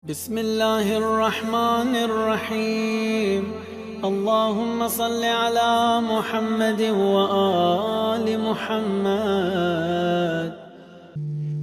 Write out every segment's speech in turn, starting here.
بسم اللہ الرحمن الرحیم اللہم صل علی محمد وآل محمد۔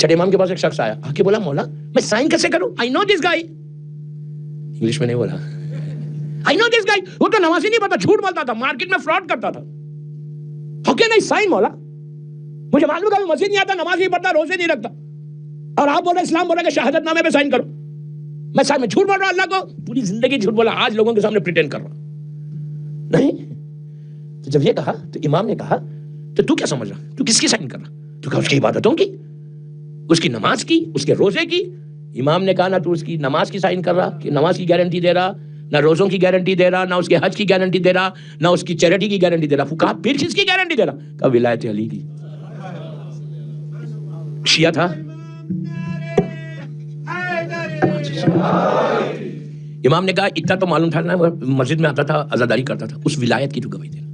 چھٹے امام کے پاس ایک شخص آیا، آ کے بولا مولا میں سائن کیسے کروں؟ I know this guy۔ English میں نہیں بولا I know this guy، وہ تو نماز ہی نہیں پڑھتا، جھوٹ بولتا تھا، مارکیٹ میں فراڈ کرتا تھا۔ How can I sign مولا؟ مجھے معلوم ہے کہ مسجد نہیں آتا، نماز نہیں پڑھتا، روزے نہیں رکھتا، اور آپ بول رہے اسلام بول رہے کہ شہادت نامے پہ سائن کرو۔ میں جھوٹ بول رہا ہوں اللہ کو، پوری زندگی جھوٹ بولا، آج لوگوں کے سامنے پریٹینڈ کر رہا نہیں۔ تو جب یہ کہا تو امام نے کہا تو کیا سمجھ رہا، تو کس کی سائن کر رہا؟ تو کہا اس کی عبادتوں کی، اس کی نماز کی، اس کے روزے کی۔ امام نے کہا نہ تو اس کی نماز کی سائن کر رہا کہ نماز کی گارنٹی دے رہا، نہ روزوں کی گارنٹی دے رہا، نہ اس کے حج کی گارنٹی دے رہا، نہ اس کی چیریٹی کی گارنٹی دے رہا۔ کہا پھر کس کی گارنٹی دے رہا؟ کہا ولایت علی کی۔ شیعہ تھا، امام نے کہا اتنا تو معلوم تھا نا، مسجد میں آتا تھا، عزاداری کرتا تھا، اس ولایت کی تو گواہی دے رہا،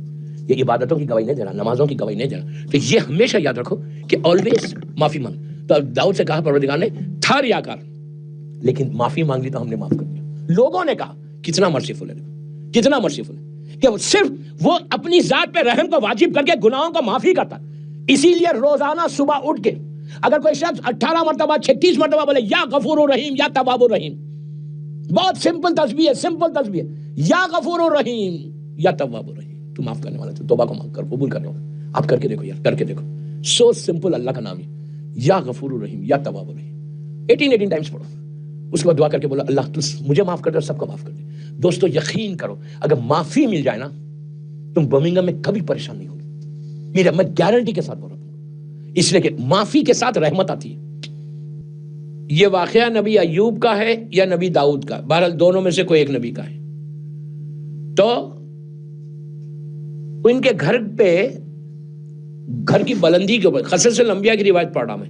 یہ عبادتوں کی گواہی نہیں دے رہا، نمازوں کی گواہی نہیں دے رہا۔ تو یہ ہمیشہ یاد رکھو کہ آلویز معافی مانگ۔ تو داؤد سے کہا پروردگار نے تھا ریاکار، لیکن معافی مانگ لی تو ہم نے معاف کر دیا۔ لوگوں نے کہا کتنا مرسیفل ہے، کتنا مرسیفل ہے کہ صرف وہ اپنی ذات پہ رحم کو واجب کر کے گناہوں کو معافی کرتا۔ اسی لیے روزانہ صبح اٹھ کے اگر کوئی شخص 18 مرتبہ 36 مرتبہ بولے یا غفور الرحیم یا تواب الرحیم، بہت سمپل تسبیح ہے، سمپل تسبیح ہے، یا غفور الرحیم یا تواب الرحیم، تو معاف کرنے والا، تو توبہ کو معاف کر قبول کرنے والا۔ آپ کر کے دیکھو یار، کر کے دیکھو، سو سمپل اللہ کا نام ہے، یا غفور الرحیم یا تواب الرحیم، 18 ٹائمز پڑھو۔ اس کے بعد دعا کر کے بولا اللہ تو مجھے معاف کر دے، سب کو معاف کر دے۔ دوستو یقین کرو اگر معافی مل جائے نا، تم برمنگھم میں کبھی پریشان نہیں ہوگی، میرا میں گارنٹی کے ساتھ بول رہا ہوں، اس لیے کہ معافی کے ساتھ رحمت آتی ہے۔ یہ واقعہ نبی ایوب کا ہے یا نبی داؤد کا، بہرحال دونوں میں سے کوئی ایک نبی کا ہے۔ تو ان کے گھر پہ، گھر کی بلندی کے اوپر، قصص الانبیاء کی روایت پڑھ رہا میں،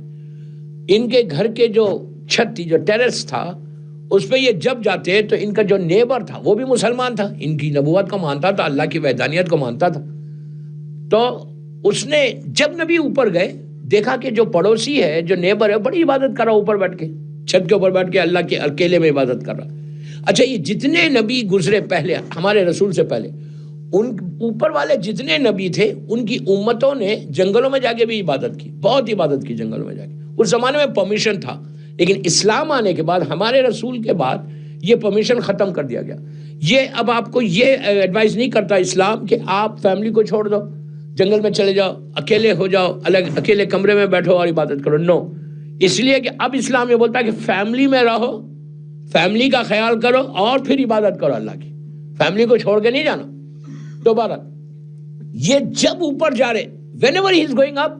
ان کے گھر کے جو چھت تھی، جو ٹیرس تھا، اس پہ یہ جب جاتے تو ان کا جو نیبر تھا وہ بھی مسلمان تھا، ان کی نبوت کو مانتا تھا، اللہ کی وحدانیت کو مانتا تھا۔ تو اس نے جب نبی اوپر گئے دیکھا کہ جو پڑوسی ہے، جو نیبر ہے، بڑی عبادت کر رہا اوپر بیٹھ کے، چھت کے اوپر بیٹھ کے اللہ کے اکیلے میں عبادت کر رہا۔ اچھا یہ جتنے نبی گزرے پہلے ہمارے رسول سے پہلے، ان اوپر والے جتنے نبی تھے ان کی امتوں نے جنگلوں میں جا کے بھی عبادت کی، بہت عبادت کی جنگلوں میں جا کے۔ اس زمانے میں پرمیشن تھا، لیکن اسلام آنے کے بعد، ہمارے رسول کے بعد یہ پرمیشن ختم کر دیا گیا۔ یہ اب آپ کو یہ ایڈوائز نہیں کرتا اسلام کہ آپ فیملی کو چھوڑ دو، جنگل میں چلے جاؤ، اکیلے ہو جاؤ، الگ اکیلے کمرے میں بیٹھو اور عبادت کرو، نو۔ اس لیے کہ اب اسلام یہ بولتا ہے کہ فیملی میں رہو، فیملی کا خیال کرو اور پھر عبادت کرو اللہ کی، فیملی کو چھوڑ کے نہیں جانا۔ دوبارہ یہ جب اوپر جا رہے، whenever he is going up،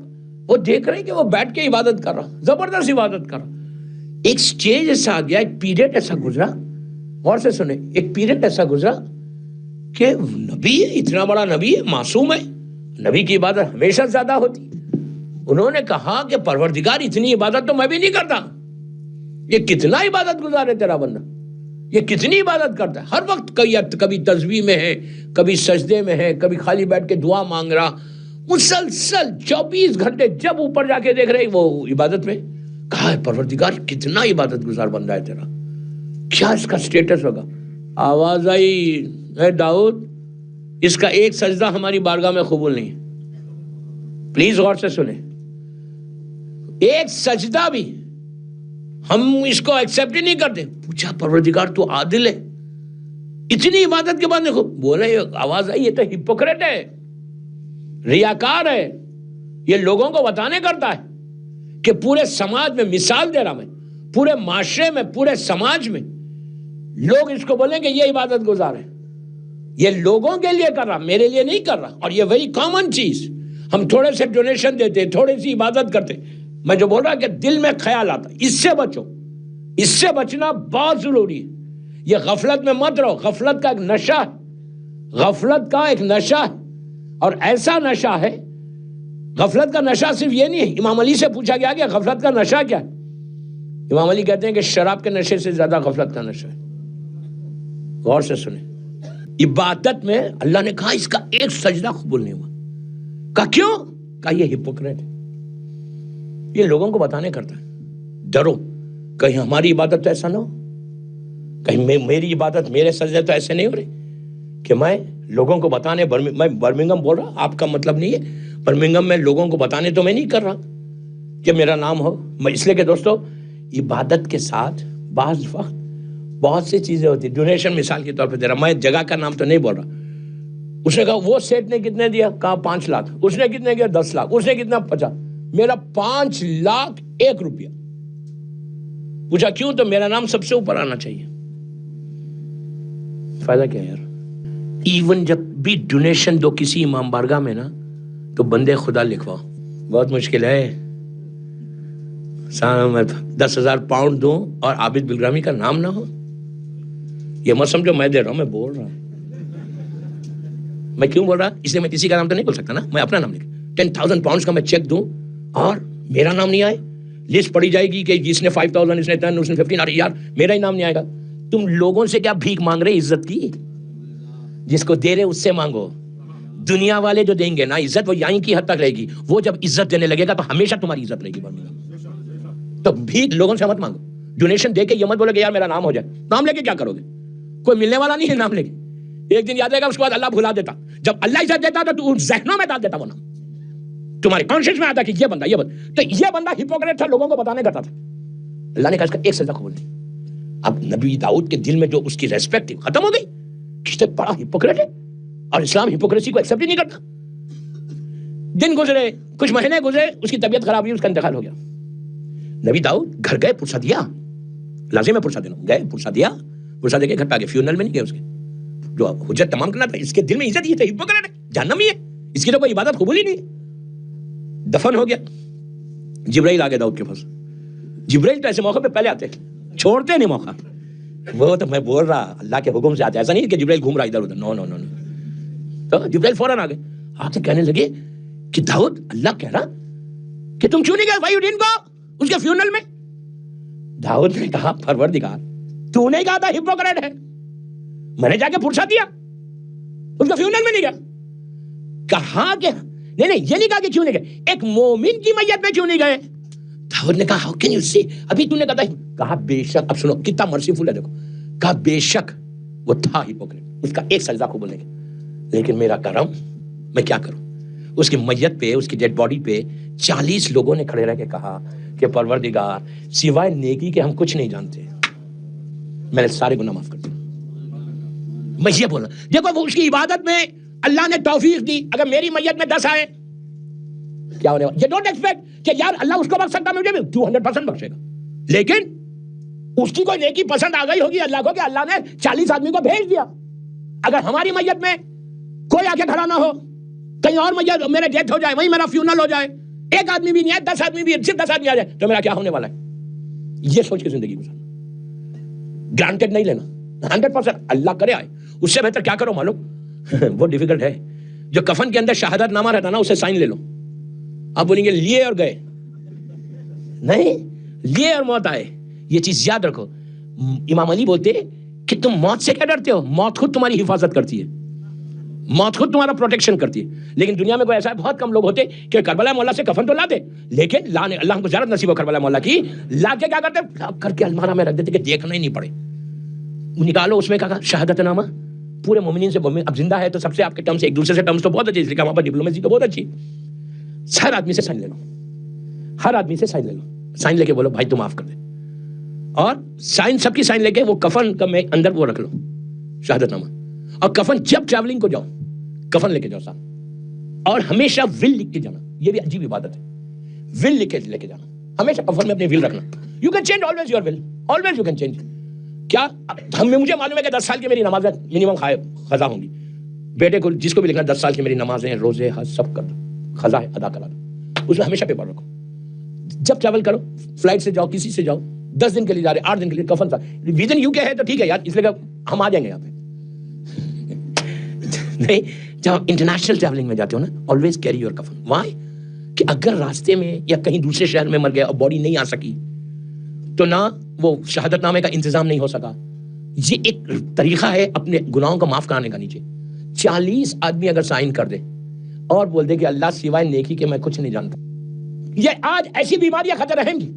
وہ دیکھ رہے کہ وہ بیٹھ کے عبادت کر رہا، زبردست عبادت کر رہا۔ ایک سٹیج ایسا آ گیا، ایک پیریڈ ایسا گزرا، غور سے سنیں، ایک پیریڈ ایسا گزرا کہ نبی ہے، اتنا بڑا نبی ہے، معصوم ہے، نبی کی عبادت ہمیشہ زیادہ ہوتی۔ انہوں نے کہا کہ پروردگار اتنی عبادت تو میں بھی نہیں کرتا، یہ کتنا عبادت گزار ہے تیرا بندہ، یہ کتنی عبادت کرتا ہے، ہر وقت کبھی تسبیح میں ہے، کبھی سجدے میں ہے، کبھی خالی بیٹھ کے دعا مانگ رہا، مسلسل 24 گھنٹے، جب اوپر جا کے دیکھ رہے وہ عبادت میں۔ کہا ہے پروردگار کتنا عبادت گزار بندہ ہے تیرا، کیا اس کا سٹیٹس ہوگا؟ آواز آئی اے داؤد، اس کا ایک سجدہ ہماری بارگاہ میں قبول نہیں ہے، پلیز غور سے سنیں، ایک سجدہ بھی ہم اس کو ایکسپٹ ہی نہیں کرتے۔ پوچھا پروردگار تو عادل ہے، اتنی عبادت کے بعد دیکھو، بولے آواز آئی یہ تو ہپوکریٹ ہے، ریاکار ہے، یہ لوگوں کو بتانے کرتا ہے کہ پورے سماج میں، مثال دے رہا میں، پورے معاشرے میں، پورے سماج میں لوگ اس کو بولیں کہ یہ عبادت گزار ہے، یہ لوگوں کے لیے کر رہا، میرے لیے نہیں کر رہا۔ اور یہ وہی کامن چیز، ہم تھوڑے سے ڈونیشن دیتے، تھوڑی سی عبادت کرتے، میں جو بول رہا کہ دل میں خیال آتا، اس سے بچو، اس سے بچنا بہت ضروری ہے۔ یہ غفلت میں مت رہو، غفلت کا ایک نشہ ہے، غفلت کا ایک نشہ ہے، اور ایسا نشہ ہے، غفلت کا نشہ صرف یہ نہیں ہے۔ امام علی سے پوچھا گیا کہ غفلت کا نشہ کیا ہے؟ امام علی کہتے ہیں کہ شراب کے نشے سے زیادہ غفلت کا نشہ ہے۔ غور سے سنیں، عبادت میں اللہ نے کہا اس کا ایک سجدہ قبول نہیں ہوا۔ کہا کیوں؟ کہا یہ ہپوکریٹ ہے، یہ لوگوں کو بتانے کرتا ہے۔ ڈرو کہیں ہماری عبادت تو ایسا نہ ہو کہیں میری عبادت میرے سجدے تو ایسے نہیں ہو رہے کہ میں لوگوں کو بتانے، میں برمنگم بول رہا، آپ کا مطلب نہیں ہے برمنگم میں لوگوں کو بتانے تو میں نہیں کر رہا کہ میرا نام ہو. میں اس لیے کہ دوستو عبادت کے ساتھ بعض وقت بہت سی چیزیں ہوتی. ڈونیشن مثال کے طور پہ دے رہا، میں جگہ کا نام تو نہیں بول رہا. اس نے کہا وہ سیٹ نے کتنے دیا؟ کہا 5 لاکھ. اس نے کتنے کیا؟ 10 لاکھ. اس نے کتنا؟ 50. میرا 5 لاکھ 1 روپیہ. پوچھا کیوں؟ تو میرا نام سب سے اوپر آنا چاہیے. فائدہ کیا یار؟ ایون جب بھی ڈونیشن دو کسی امام بارگاہ میں نا تو بندے خدا لکھواؤ. بہت مشکل ہے. 10,000 پاؤنڈ دوں اور عابد بلرامی کا نام نہ ہو. یہ مت سمجھو میں دے رہا ہوں، میں بول رہا ہوں. میں کیوں بول رہا؟ اس لیے میں کسی کا نام تو نہیں بول سکتا نا. میں اپنا نام لکھ 10,000 پاؤنڈ کا میں چیک دوں اور میرا نام نہیں آئے. لسٹ پڑی جائے گی کہ جس نے 5,000، اس نے 10، اس نے 15. ارے یار میرا ہی نام نہیں آئے گا. تم لوگوں سے کیا بھیک مانگ رہے عزت کی؟ جس کو دے رہے اس سے مانگو. دنیا والے جو دیں گے نا عزت وہ یہیں کی حد تک رہے گی. وہ جب عزت دینے لگے گا تو ہمیشہ تمہاری عزت رہے گی. تو بھیک لوگوں سے مت مانگو. ڈونیشن دے کے یہ مت بولو کہ یار میرا نام ہو جائے. نام لے کے کیا کرو گے؟ کوئی ملنے والا نہیں ہے نام لے کے. ایک دن یاد آئے گا، اس کے بعد اللہ بھلا دیتا. جب اللہ عزت دیتا تو ذہنوں میں ڈال دیتا وہ نام. تمہارے کانشیس میں آتا کہ یہ بندہ تو یہ بندہ ہپوکریٹ تھا، لوگوں کو بتانے کرتا تھا. اللہ نے کہا اس کا ایک سجدہ قبول نہیں. اب نبی داؤد کے دل میں جو اس کی ریسپیکٹ تھی ختم ہو گئی. کس بڑا ہپوکریٹ ہے اور اسلام ہپوکریسی کو ایکسپٹ ہی نہیں کرتا. دن گزرے، کچھ مہینے گزرے، اس کی طبیعت خراب ہوئی، اس کا انتقال ہو گیا. نبی داؤد گھر گئے، پرسہ دیا. لازم ہے پرسہ دینا. گئے پرسہ دیا، پرسہ دے کے گھر پہ آگے. فیونرل میں نہیں گئے. اس کے جو حجت تمام کرنا تھا، اس کے دل میں عزت یہ تھا ہپوکریٹ ہے، جہنمی ہے، اس کی تو کوئی عبادت قبول ہی نہیں. دفن ہو گیا. جبرائیل آگے داؤد کے پاس. جبرائیل تو ایسے موقع پہ پہلے آتے، چھوڑتے نہیں موقع. وہ تو میں بول رہا اللہ کے حکم سے آتے. ایسا نہیں کہ جبرائیل گھوم رہا ادھر ادھر. نو نو نو. تو جبرائیل فوراً آ گئے. آ کے کہنے لگے کہ داؤد اللہ کہہ رہا کہ تم کیوں نہیں گئے بھائی الدین کو اس کے فیونرل میں؟ داؤد نے کہا پروردگار تو نے کہا تھا ہپوکریٹ ہے، میں نے جا کے پرسا دیا، اس کے فیونرل میں نہیں گیا. کہا کہ نہیں یہ نہیں کہا کہ کیوں نہیں گئے، ایک مومن کی میت میں کیوں نہیں گئے؟ داؤد نے کہا ہاؤ کین یو سی، ابھی تو نے کہا بے شک. اب سنو کتنا مرسیفل ہے، دیکھو. کہا بے شک وہ تھا ہپوکریٹ، اس کا ایک سجدہ قبول نہیں کیا، لیکن میرا کرم میں کیا کروں. اس کی میت پہ، اس کی ڈیڈ باڈی پہ 40 لوگوں نے کھڑے رہ کے کہا کہ پروردگار سوائے نیکی کے ہم کچھ نہیں جانتے، میں نے سارے گناہ معاف کر دیا. میں یہ بولا دیکھو وہ اس کی عبادت میں اللہ نے توفیق دی. اگر میری میت میں 10 آئے کیا ہونے والا؟ یہ ڈونٹ ایکسپیکٹ کہ یار اللہ اس کو بخش سکتا، مجھے بھی 200% بخشے گا. لیکن اس کی کوئی نیکی پسند آ گئی ہوگی اللہ کو کہ اللہ نے 40 آدمی کو بھیج دیا. اگر ہماری میت میں کوئی آ کے کھڑا نہ ہو، کہیں اور میت میرے ڈیتھ ہو جائے، وہیں میرا فیونرل ہو جائے، ایک آدمی بھی نہیں ہے، 10 آدمی بھی ہے، صرف 10 آدمی آ جائے تو میرا کیا ہونے والا ہے؟ یہ سوچ کے زندگی گزارنا، گرانٹیڈ نہیں لینا. 100% اللہ کرے آئے. اس سے بہتر کیا کرو معلوم؟ وہ ڈیفیکلٹ ہے. جو کفن کے اندر شہادت نامہ رہتا نا اسے سائن لے لو. آپ بولیں گے لیے اور گئے، نہیں، لیے اور موت آئے. یہ چیز یاد رکھو. امام علی بولتے کہ تم موت سے کیا ڈرتے ہو؟ موت خود تمہاری حفاظت کرتی ہے، موت خود تمہارا پروٹیکشن کرتی ہے. لیکن دنیا میں کوئی ایسا ہے، بہت کم لوگ ہوتے کہ کربلا مولا سے کفن تو لاتے، لیکن اللہ کو زیارت نصیب ہو کربلا مولا کی، لا کے کیا کرتے؟ لا کر کے المارہ میں رکھ دیتے کہ دیکھنا ہی نہیں پڑے. نکالو اس میں کہا شہادت نامہ پورے مومنین سے. اب زندہ ہے تو سب سے آپ کے ٹرمز ایک دوسرے سے ٹرمز تو بہت اچھی، وہاں پر ڈپلومیسی تو بہت اچھی. ہر آدمی سے سائن لے لو، ہر آدمی سے سائن لے لو. سائن لے کے بولو بھائی تو معاف کر دے. اور سائن سب کی سائن لے کے وہ کفن کا میں اندر وہ رکھ لو شہادت نامہ. اور کفن جب ٹریولنگ کو جاؤ کفن لے کے جاؤ ساتھ، اور ہمیشہ ول لکھ کے جانا. یہ بھی عجیب عبادت ہے، ول لکھ کے لے کے جانا. ہمیشہ کفن میں اپنے ول رکھنا. You can change always your will, always you can change. کیا مجھے معلوم ہے کہ 10 سال کی میری نمازیں منیمم قضا ہوں گی. بیٹے کو جس کو بھی لکھنا 10 سال کی میری نمازیں، روزے، حج سب کر دو، قضا ادا کرا دو. اس میں ہمیشہ پیپر رکھو. جب ٹریول کرو، فلائٹ سے جاؤ، کسی سے جاؤ، 10 دن کے لیے جا رہے، 8 دن کے لیے، کفن تھا. ویزن یو کے ہے تو ٹھیک ہے یار، اس لیے ہم آ جائیں گے یہاں پہ. نہیں، جب آپ انٹرنیشنل ٹریولنگ میں جاتے ہو نا، آلویز کیری یور کفن. وائی؟ کہ اگر راستے میں یا کہیں دوسرے شہر میں مر گیا اور باڈی نہیں آ سکی تو نہ وہ شہادت نامے کا انتظام نہیں ہو سکا. یہ ایک طریقہ ہے اپنے گناہوں کو معاف کرانے کا. نیچے 40 آدمی اگر سائن کر دے اور بول دے کہ اللہ سوائے نیکی کے میں کچھ نہیں جانتا. یہ آج ایسی بیماریاں خطر رہیں گی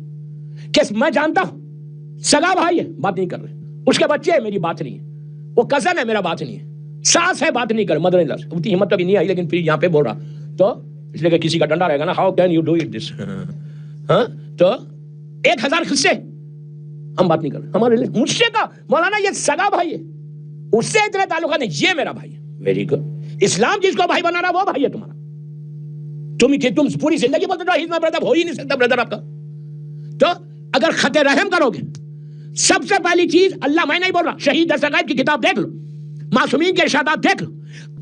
کہ میں جانتا ہوں سگا بھائی ہے، بات نہیں کر رہے، اس کے بچے میری بات نہیں ہے، وہ کزن ہے میرا بات نہیں ہے، ساس ہے بات نہیں کر، مدر ان لا اتنی ہمت ابھی نہیں آئی، لیکن پھر یہاں پہ بول رہا تو اس لیے کہ کسی کا ڈنڈا رہے گا نا، how can you do it this, ہاں تو 1000 قصے ہم بات نہیں کر رہے ہمارے لیے، مجھ سے کا مولانا یہ سگا بھائی ہے، اس سے اتنے تعلقات نہیں، یہ میرا بھائی ہے، ویری گڈ، اسلام جس کو بھائی بنا رہا وہ بھائی ہے تمہارا، تم پوری زندگی بولتے ہو ہی مائی بردر، ہو ہی نہیں سکتا بردر آپ کا، تو اگر خط رحم کرو گے، سب سے پہلی چیز اللہ، میں نہیں بول رہا، شہید دستگیر کی کتاب دیکھ لو، معصومین کے ارشادات دیکھ لو،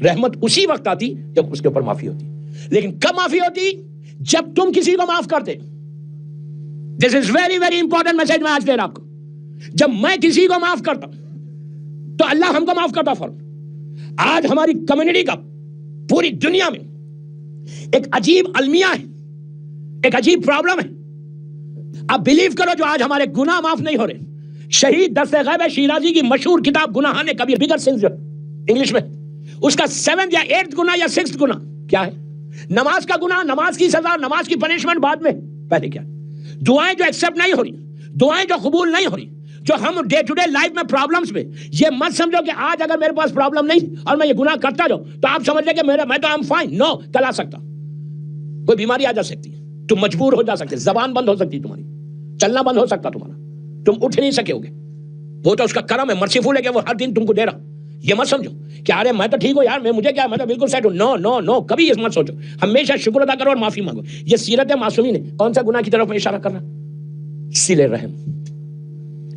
رحمت اسی وقت آتی جب اس کے اوپر معافی ہوتی، لیکن کب معافی ہوتی؟ جب تم کسی کو معاف کرتے. This is very very important message میں آج دے رہا آپ کو. جب میں کسی کو معاف کرتا تو اللہ ہم کو معاف کرتا فوراً. آج ہماری کمیونٹی کا پوری دنیا میں ایک عجیب المیہ ہے, ایک عجیب پرابلم ہے. اب بلیو کرو جو آج ہمارے گناہ معاف نہیں ہو رہے, شہید دست غیب شیرازی کی مشہور کتاب گناہ نے کبھی بگر سنس انگلش میں, اس کا 7th یا 8th گناہ یا 6th گناہ کیا ہے؟ نماز کا گناہ, نماز کی سزا, نماز کی پنشمنٹ بعد میں, پہلے کیا؟ دعائیں جو ایکسپٹ نہیں ہو رہی, دعائیں جو قبول نہیں ہو رہی, جو ہم ڈے ٹو ڈے لائف میں پرابلمز میں, یہ مت سمجھو کہ آج اگر میرے پاس پرابلم نہیں اور میں یہ گناہ کرتا جاؤں تو آپ سمجھ لیں کہ میں تو I'm fine. No, کل آ سکتا, کوئی بیماری آ جا سکتی ہے, تم مجبور ہو جا سکتے, زبان بند ہو سکتی تمہاری, چلنا بند ہو سکتا تمہارا, تم اٹھ نہیں سکے ہوگے. وہ تو اس کا کرم ہے, مرسیفل ہے کہ وہ ہر دن تم کو دے رہا. یہ مت سمجھو کہ ارے میں تو ٹھیک ہوں یار, مجھے کیا, میں تو بالکل سیٹ ہوں. نو نو نو, کبھی یہ مت سوچو. ہمیشہ شکر ادا کرو اور معافی مانگو. یہ سیرت معصومین ہے. کون سا گناہ کی طرف میں اشارہ کر رہا؟ صلہ رحم.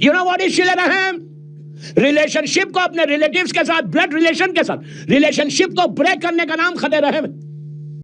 You know what is صلہ رحم؟ ریلیشن شپ کو اپنے ریلیٹیوز کے ساتھ, بلڈ ریلیشن کے ساتھ ریلیشن شپ کو بریک کرنے کا نام خط رحم ہے.